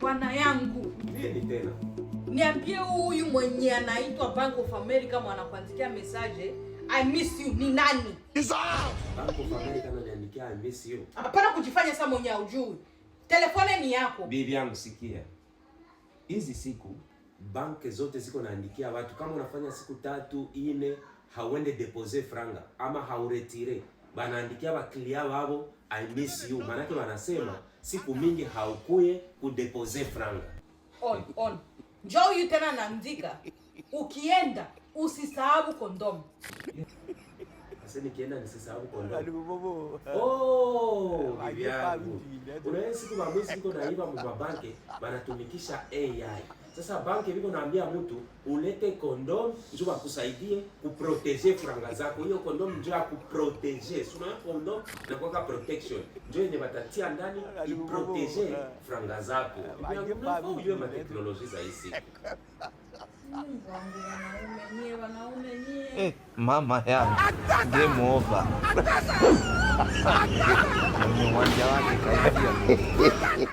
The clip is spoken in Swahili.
Bwana yangu. Nini tena? Niambie huyu mwenye anaitwa Bank of America mwanakuandikia message I miss you ni nani? Bank of America ananiandikia I miss you. Hapana kujifanya sasa mwenye hujui. Telefone ni yako. Bibi yangu sikia. Hizi siku banki zote ziko naandikia watu kama unafanya siku 3, 4 hauende deposit franga ama hauretire. Banaandikia wa client wao I miss you. Maana yake wanasema siku mingi haukuye kudeposit franga. On. Njoo huyu tena naandika. Ukienda usisahau kondomu. Sasa nikienda nisisahau kondomu. Oh, bibi yangu. Unaona siku mamwezi ziko naiba mbabanke banatumikisha AI. Sasa banki biko naambia mtu ulete kondom njoo akusaidie kuproteger franga zako. Hiyo kondom njoo akuproteger. Sio kondom na kwa protection. Njoo yenye batatia ndani iproteger franga zako. Bibi ujue ma teknolojia za hizi. Mama yangu. Game over. Mwanja wake kaingia.